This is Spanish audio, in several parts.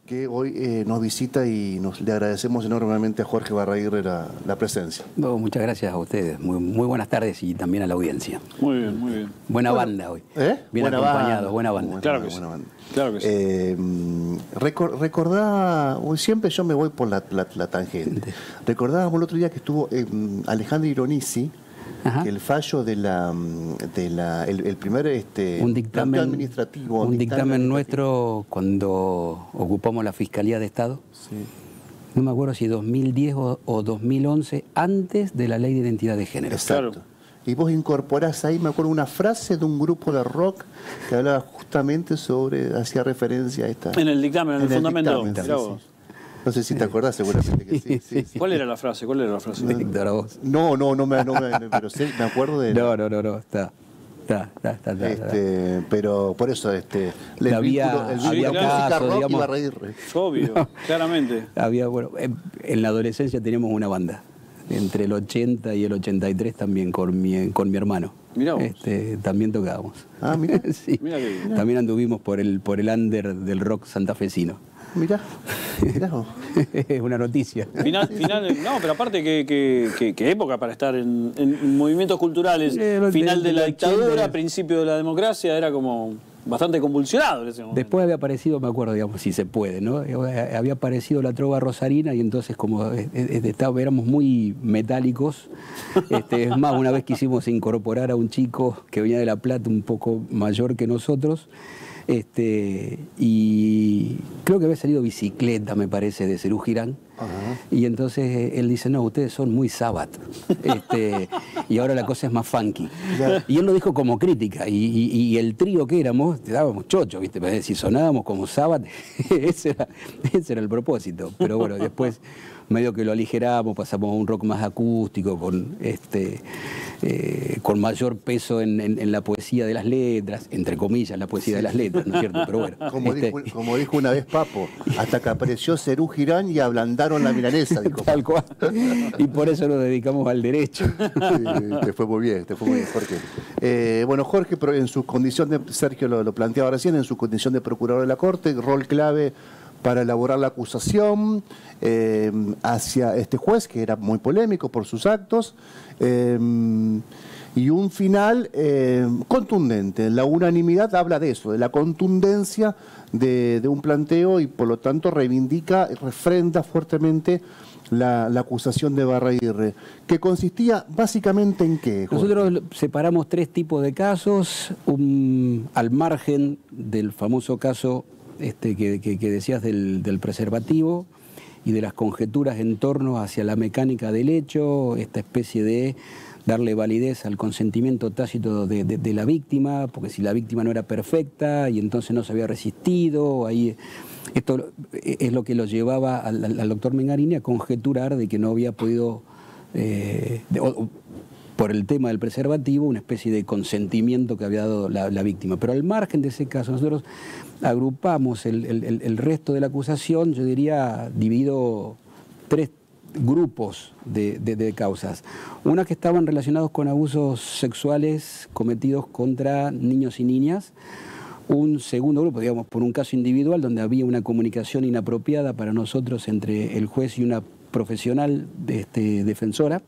que hoy nos visita y le agradecemos enormemente a Jorge Barraguirre la presencia. No, muchas gracias a ustedes. Muy buenas tardes y también a la audiencia. Muy bien, muy bien. Buena banda hoy. Bien buena acompañado, banda. buena banda. Claro que sí. Claro que sí. Recordá, siempre yo me voy por la tangente. Recordábamos el otro día que estuvo Alejandro Ironisi, que el fallo el primer un dictamen administrativo. Un dictamen nuestro cuando ocupamos la Fiscalía de Estado. Sí. No me acuerdo si 2010 o 2011, antes de la Ley de Identidad de Género. Exacto. Claro. Y vos incorporás ahí, me acuerdo, una frase de un grupo de rock que hablaba justamente hacía referencia a esta. En el dictamen, en el fundamento. dictamen, Mirá sí, vos. sí. No sé si te acordás, seguramente que sí. Sí. ¿Cuál era la frase? Víctor, a vos. No pero sí, me acuerdo de... No, está. Pero por eso, el había vínculo música casos, rock digamos, y Barraguirre. Obvio, No. claramente. Bueno, en la adolescencia teníamos una banda. Entre el 80 y el 83 también con mi hermano. Mirá vos. También tocábamos. Ah, mirá. Sí. Mirá que bien. También anduvimos por el under del rock santafesino. Mirá vos. Es una noticia. Final, no, pero aparte que época para estar en movimientos culturales. Final de la dictadura, principio de la democracia, era como bastante convulsionado en ese momento. Después había aparecido, me acuerdo, digamos, si se puede, ¿no? Había aparecido la trova rosarina y entonces como éramos muy metálicos. Es más, una vez quisimos incorporar a un chico que venía de La Plata un poco mayor que nosotros. Y creo que había salido Bicicleta, me parece, de Serú Girán. Y entonces él dice, no, ustedes son muy Sabbath. Y ahora la cosa es más funky. Y él lo dijo como crítica. Y el trío que éramos, dábamos chocho, ¿viste? Si sonábamos como Sabbath, ese era el propósito. Pero bueno, después medio que lo aligeramos, pasamos a un rock más acústico, con mayor peso en la poesía de las letras, entre comillas, la poesía de las letras, ¿no es cierto? Pero bueno. Como dijo una vez Papo, hasta que apareció Serú Girán y ablandaron la milanesa, dijo. Tal cual. Y por eso nos dedicamos al derecho. Sí, te fue muy bien, Jorge. Bueno, Jorge, en su condición de, Sergio lo planteaba recién, en su condición de procurador de la Corte, rol clave para elaborar la acusación hacia este juez, que era muy polémico por sus actos, y un final contundente. La unanimidad habla de eso, de la contundencia de un planteo y por lo tanto reivindica y refrenda fuertemente la acusación de Barraguirre, que consistía básicamente en qué, Jorge? Nosotros separamos tres tipos de casos, al margen del famoso caso que decías del preservativo y de las conjeturas en torno hacia la mecánica del hecho, esta especie de darle validez al consentimiento tácito de la víctima, porque si la víctima no era perfecta y entonces no se había resistido, ahí esto es lo que lo llevaba al doctor Mengarini a conjeturar de que no había podido, por el tema del preservativo, una especie de consentimiento que había dado la víctima. Pero al margen de ese caso, nosotros agrupamos el resto de la acusación, yo diría, dividido tres grupos de causas. Una que estaban relacionados con abusos sexuales cometidos contra niños y niñas. Un segundo grupo, digamos, por un caso individual donde había una comunicación inapropiada para nosotros entre el juez y una profesional defensora.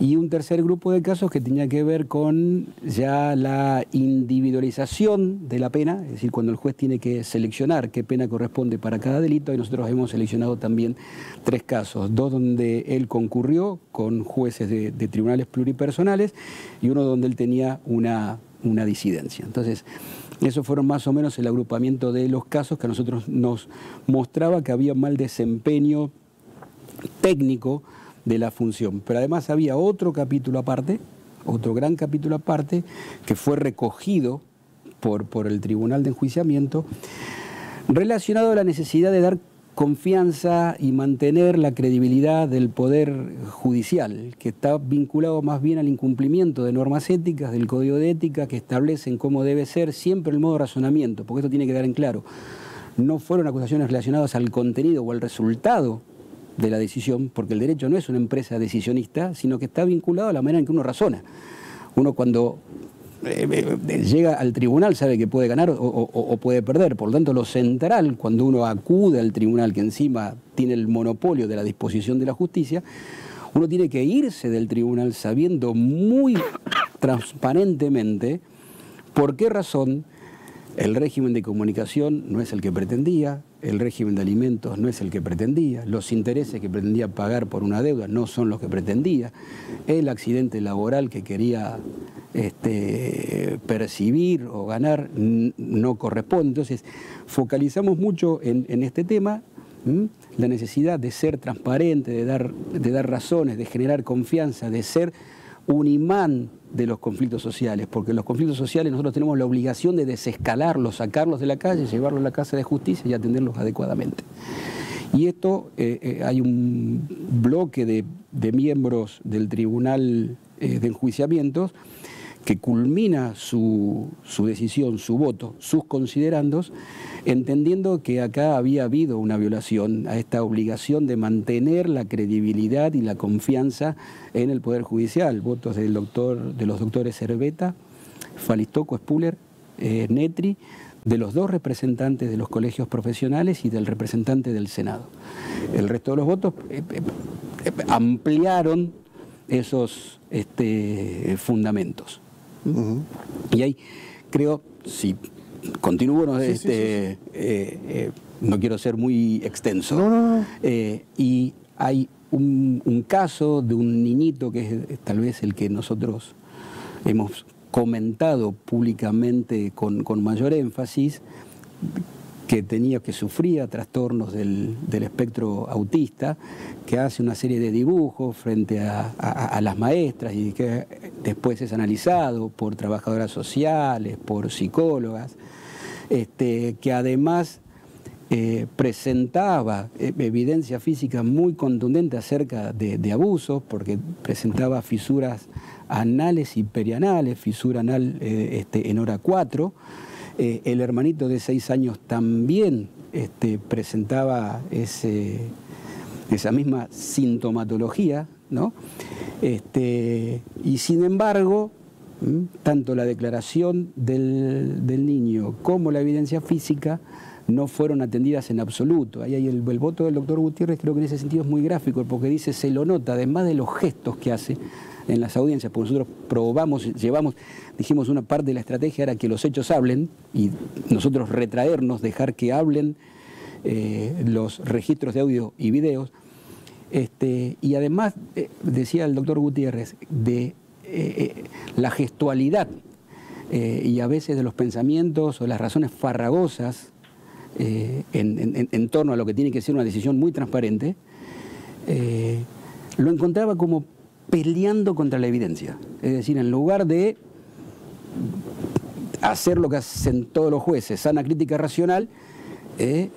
Y un tercer grupo de casos que tenía que ver con ya la individualización de la pena, es decir, cuando el juez tiene que seleccionar qué pena corresponde para cada delito, y nosotros hemos seleccionado también tres casos, dos donde él concurrió con jueces de tribunales pluripersonales y uno donde él tenía una disidencia. Entonces, esos fueron más o menos el agrupamiento de los casos que a nosotros nos mostraba que había mal desempeño técnico de la función. Pero además había otro capítulo aparte, otro gran capítulo aparte, que fue recogido por el Tribunal de Enjuiciamiento, relacionado a la necesidad de dar confianza y mantener la credibilidad del Poder Judicial, que está vinculado más bien al incumplimiento de normas éticas, del Código de Ética, que establecen cómo debe ser siempre el modo de razonamiento, porque esto tiene que quedar en claro. No fueron acusaciones relacionadas al contenido o al resultado de la decisión, porque el derecho no es una empresa decisionista, sino que está vinculado a la manera en que uno razona. Uno cuando llega al tribunal, sabe que puede ganar o puede perder. Por lo tanto, lo central, cuando uno acude al tribunal, que encima tiene el monopolio de la disposición de la justicia, uno tiene que irse del tribunal sabiendo muy transparentemente por qué razón el régimen de comunicación no es el que pretendía, el régimen de alimentos no es el que pretendía, los intereses que pretendía pagar por una deuda no son los que pretendía, el accidente laboral que quería percibir o ganar no corresponde. Entonces, focalizamos mucho en este tema, la necesidad de ser transparente, de dar razones, de generar confianza, de ser un imán de los conflictos sociales, porque los conflictos sociales nosotros tenemos la obligación de desescalarlos, sacarlos de la calle, llevarlos a la casa de justicia y atenderlos adecuadamente. Y esto, hay un bloque de miembros del Tribunal de Enjuiciamientos que culmina su decisión, su voto, sus considerandos, entendiendo que acá había habido una violación a esta obligación de mantener la credibilidad y la confianza en el Poder Judicial. Votos de los doctores Cerveta, Falistoco, Spuller, Netri, de los dos representantes de los colegios profesionales y del representante del Senado. El resto de los votos ampliaron esos fundamentos. Y ahí creo, si continúo, no quiero ser muy extenso, y hay un caso de un niñito que es tal vez el que nosotros hemos comentado públicamente con mayor énfasis, que sufría trastornos del espectro autista, que hace una serie de dibujos frente a las maestras y que después es analizado por trabajadoras sociales, por psicólogas, que además presentaba evidencia física muy contundente acerca de abusos, porque presentaba fisuras anales y perianales, fisura anal en hora 4, el hermanito de 6 años también presentaba esa misma sintomatología, ¿no? Y sin embargo, tanto la declaración del niño como la evidencia física no fueron atendidas en absoluto. Ahí hay el voto del doctor Gutiérrez, creo que en ese sentido es muy gráfico, porque dice, se lo nota, además de los gestos que hace en las audiencias, porque nosotros dijimos una parte de la estrategia era que los hechos hablen y nosotros retraernos, dejar que hablen los registros de audio y videos, y además, decía el doctor Gutiérrez, de la gestualidad y a veces de los pensamientos o las razones farragosas en torno a lo que tiene que ser una decisión muy transparente, lo encontraba como peleando contra la evidencia. Es decir, en lugar de hacer lo que hacen todos los jueces, sana crítica racional, en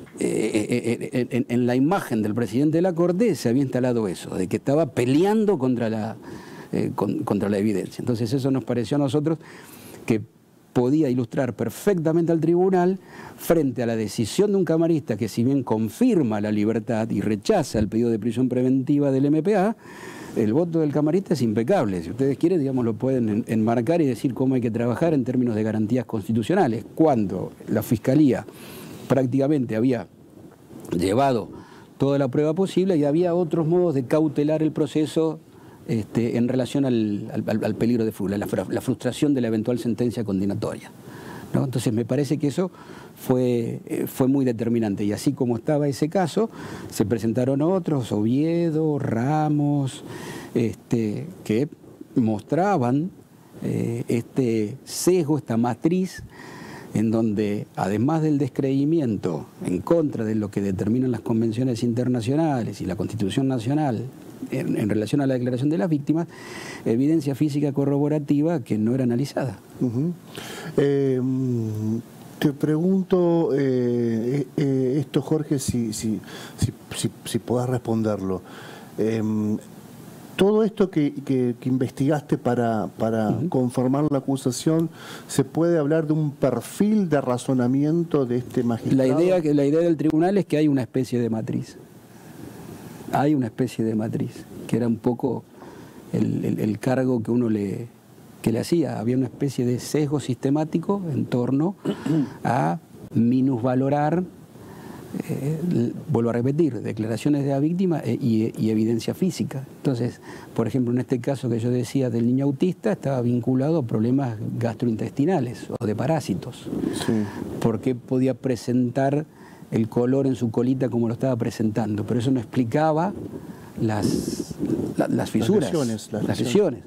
la imagen del presidente de la Corte se había instalado eso, de que estaba peleando contra la evidencia. Entonces eso nos pareció a nosotros que podía ilustrar perfectamente al tribunal frente a la decisión de un camarista que, si bien confirma la libertad y rechaza el pedido de prisión preventiva del MPA, el voto del camarista es impecable. Si ustedes quieren, digamos, lo pueden enmarcar y decir cómo hay que trabajar en términos de garantías constitucionales, cuando la Fiscalía prácticamente había llevado toda la prueba posible y había otros modos de cautelar el proceso en relación al peligro de fuga, la frustración de la eventual sentencia condenatoria, ¿no? Entonces me parece que eso fue muy determinante, y así como estaba ese caso, se presentaron otros, Oviedo, Ramos, que mostraban este sesgo, esta matriz, en donde, además del descreimiento en contra de lo que determinan las convenciones internacionales y la Constitución Nacional en relación a la declaración de las víctimas, evidencia física corroborativa que no era analizada. Te pregunto esto, Jorge, si podás responderlo. Todo esto que investigaste para conformar la acusación, ¿se puede hablar de un perfil de razonamiento de este magistrado? La idea del tribunal es que hay una especie de matriz. Hay una especie de matriz, que era un poco el cargo que uno le que le hacía. Había una especie de sesgo sistemático en torno a minusvalorar, vuelvo a repetir, declaraciones de la víctima y evidencia física. Entonces, por ejemplo, en este caso que yo decía del niño autista, estaba vinculado a problemas gastrointestinales o de parásitos. Sí. Porque podía presentar el color en su colita como lo estaba presentando, pero eso no explicaba las fisuras, las lesiones.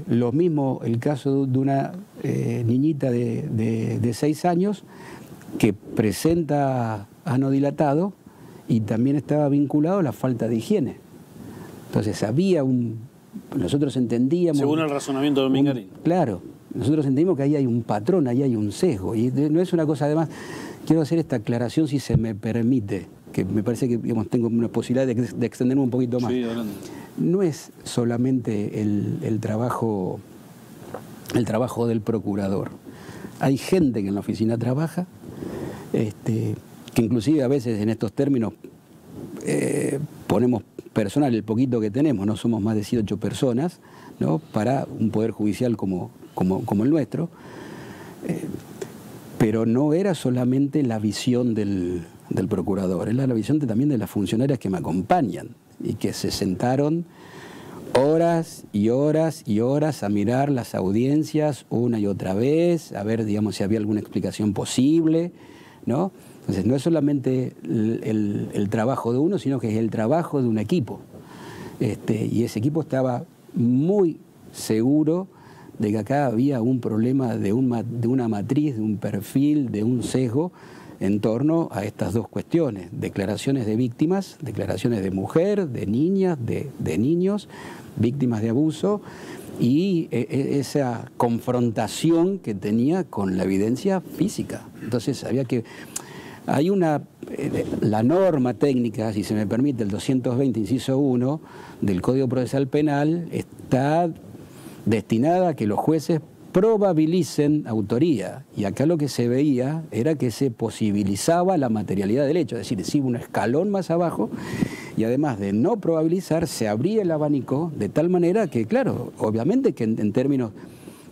Lo mismo el caso de una niñita de 6 años que presenta ano dilatado y también estaba vinculado a la falta de higiene. Entonces nosotros entendíamos... Según el razonamiento de Mingarín. Claro, nosotros entendimos que ahí hay un patrón, ahí hay un sesgo, y no es una cosa. Además, quiero hacer esta aclaración si se me permite, que me parece que tengo una posibilidad de extenderme un poquito más. Sí, adelante. No es solamente el trabajo del procurador. Hay gente que en la oficina trabaja, que inclusive a veces en estos términos ponemos personal, el poquito que tenemos, no somos más de 18 personas, ¿no?, para un poder judicial como el nuestro, pero no era solamente la visión del procurador, era la visión también de las funcionarias que me acompañan y que se sentaron horas y horas y horas a mirar las audiencias una y otra vez, a ver, digamos, si había alguna explicación posible, ¿no? Entonces, no es solamente el trabajo de uno, sino que es el trabajo de un equipo. Y ese equipo estaba muy seguro de que acá había un problema de una matriz, de un perfil, de un sesgo en torno a estas dos cuestiones: declaraciones de víctimas, declaraciones de mujer, de niñas, de niños, víctimas de abuso, y esa confrontación que tenía con la evidencia física. Entonces había que... Hay la norma técnica, si se me permite, el 220, inciso 1 del Código Procesal Penal, está destinada a que los jueces probabilicen autoría, y acá lo que se veía era que se posibilizaba la materialidad del hecho, es decir, se iba un escalón más abajo, y además de no probabilizar, se abría el abanico de tal manera que, claro, obviamente que en términos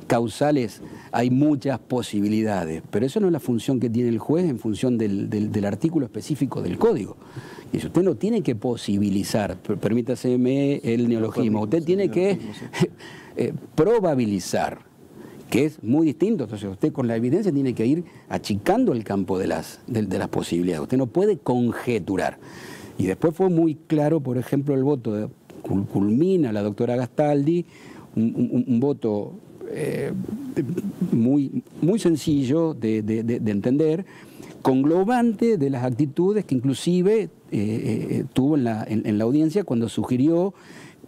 causales hay muchas posibilidades, pero eso no es la función que tiene el juez en función del artículo específico del código. Y si usted no tiene que posibilizar, permítaseme el neologismo, usted tiene que probabilizar, que es muy distinto. Entonces usted con la evidencia tiene que ir achicando el campo de las posibilidades. Usted no puede conjeturar. Y después fue muy claro, por ejemplo, el voto culmina la doctora Gastaldi, un voto muy sencillo de entender, conglobante de las actitudes que inclusive tuvo en la audiencia cuando sugirió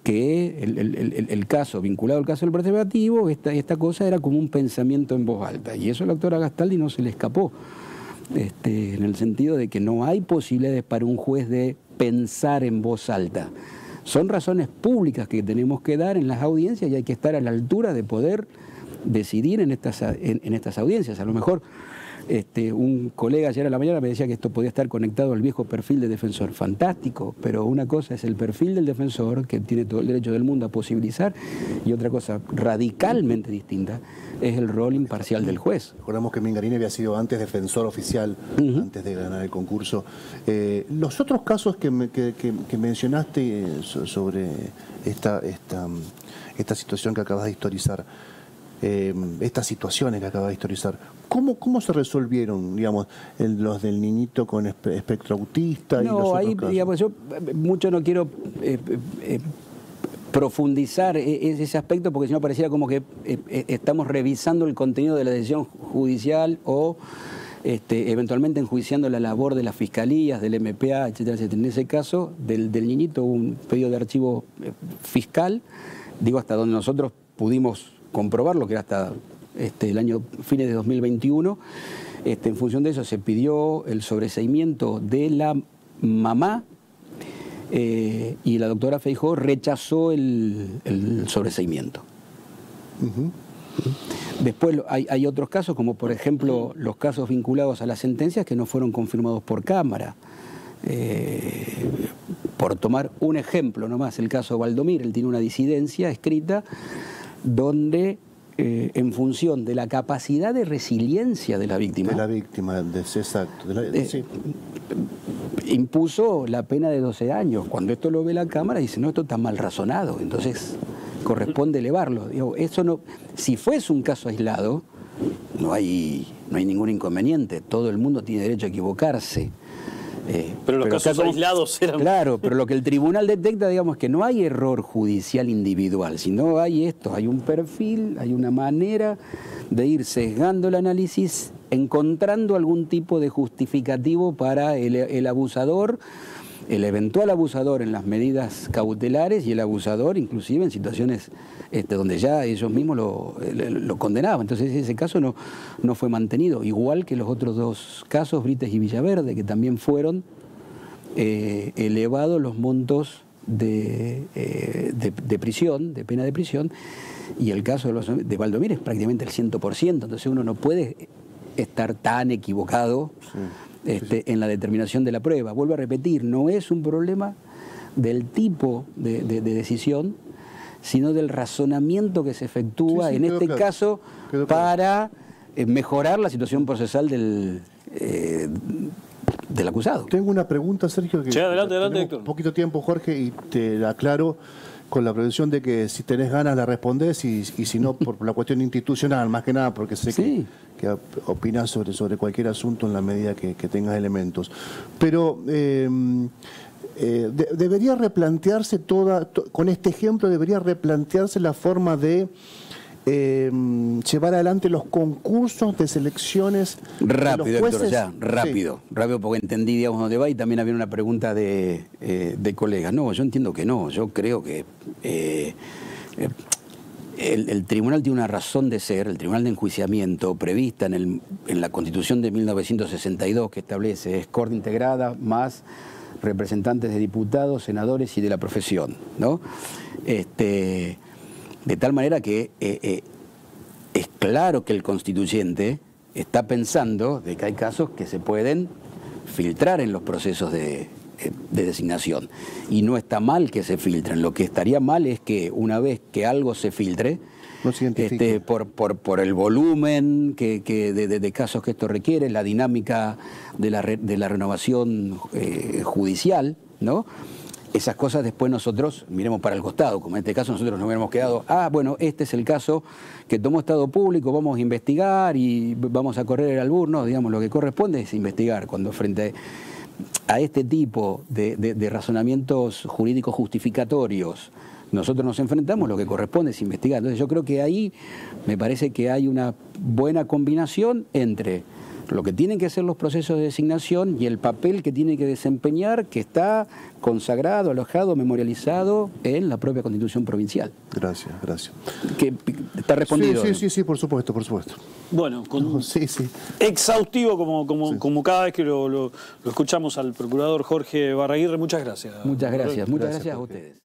que el caso, vinculado al caso del preservativo, esta cosa era como un pensamiento en voz alta. Y eso a la doctora Gastaldi no se le escapó, en el sentido de que no hay posibilidades para un juez de pensar en voz alta. Son razones públicas que tenemos que dar en las audiencias y hay que estar a la altura de poder decidir en estas audiencias. A lo mejor un colega ayer a la mañana me decía que esto podía estar conectado al viejo perfil de defensor. Fantástico, pero una cosa es el perfil del defensor, que tiene todo el derecho del mundo a posibilizar, y otra cosa radicalmente distinta es el rol imparcial del juez. Recordamos que Mingarín había sido antes defensor oficial, antes de ganar el concurso. Los otros casos que mencionaste sobre esta situación que acabas de historizar, estas situaciones que acabas de historizar, ¿cómo se resolvieron, digamos, los del niñito con espectro autista? Y los otros casos? Digamos, yo mucho no quiero profundizar ese aspecto, porque si no pareciera como que estamos revisando el contenido de la decisión judicial o eventualmente enjuiciando la labor de las fiscalías, del MPA, etcétera, etcétera. En ese caso, del niñito hubo un pedido de archivo fiscal, digo, hasta donde nosotros pudimos comprobarlo, que era hasta el año fines de 2021. En función de eso se pidió el sobreseimiento de la mamá, y la doctora Feijóo rechazó el sobreseimiento. Después hay otros casos, como por ejemplo los casos vinculados a las sentencias que no fueron confirmados por Cámara. Por tomar un ejemplo nomás, el caso Valdomir, él tiene una disidencia escrita donde en función de la capacidad de resiliencia de la víctima. De la víctima, exacto. Sí. Impuso la pena de 12 años. Cuando esto lo ve la Cámara, dice, no, esto está mal razonado, entonces corresponde elevarlo. Digo, eso no, si fuese un caso aislado, no hay ningún inconveniente. Todo el mundo tiene derecho a equivocarse. Pero los casos aislados eran... Claro, pero lo que el tribunal detecta, digamos, es que no hay error judicial individual, sino hay hay un perfil, hay una manera de ir sesgando el análisis, encontrando algún tipo de justificativo para el abusador, el eventual abusador en las medidas cautelares y el abusador inclusive en situaciones donde ya ellos mismos lo condenaban. Entonces ese caso no fue mantenido, igual que los otros dos casos, Brites y Villaverde, que también fueron elevados los montos de prisión, de pena de prisión, y el caso de Valdomir es prácticamente el 100%, entonces uno no puede estar tan equivocado en la determinación de la prueba. Vuelvo a repetir, no es un problema del tipo de decisión, sino del razonamiento que se efectúa en este caso para mejorar la situación procesal del acusado. Tengo una pregunta, Sergio, que adelante, Héctor. Poquito tiempo, Jorge, y te la aclaro con la prevención de que si tenés ganas la respondés y si no, por la cuestión institucional, más que nada, porque sé que opinás sobre cualquier asunto en la medida que tengas elementos. Pero debería replantearse con este ejemplo, debería replantearse la forma de llevar adelante los concursos de selecciones. Rápido, de los jueces. Héctor, ya, rápido, porque entendí, digamos, dónde va, y también había una pregunta de colegas. No, yo entiendo que no, yo creo que el tribunal tiene una razón de ser, el tribunal de enjuiciamiento prevista en la Constitución de 1962, que establece es corte integrada más representantes de diputados, senadores y de la profesión, ¿no? De tal manera que es claro que el constituyente está pensando de que hay casos que se pueden filtrar en los procesos de designación. Y no está mal que se filtren. Lo que estaría mal es que una vez que algo se filtre, no se identifique. por el volumen de casos que esto requiere, la dinámica de la renovación judicial, ¿no? Esas cosas después nosotros miremos para el costado, como en este caso nosotros nos hubiéramos quedado, bueno, este es el caso que tomó Estado Público, vamos a investigar y vamos a correr el albur. No, digamos, lo que corresponde es investigar. Cuando frente a este tipo de razonamientos jurídicos justificatorios nosotros nos enfrentamos, lo que corresponde es investigar. Entonces yo creo que ahí me parece que hay una buena combinación entre lo que tienen que ser los procesos de designación y el papel que tiene que desempeñar, que está consagrado, alojado, memorializado en la propia Constitución provincial. Gracias. Que está respondido. Sí, por supuesto. Bueno, sí. Exhaustivo como cada vez que lo escuchamos al procurador Jorge Barraguirre. Muchas gracias. Muchas gracias a ustedes.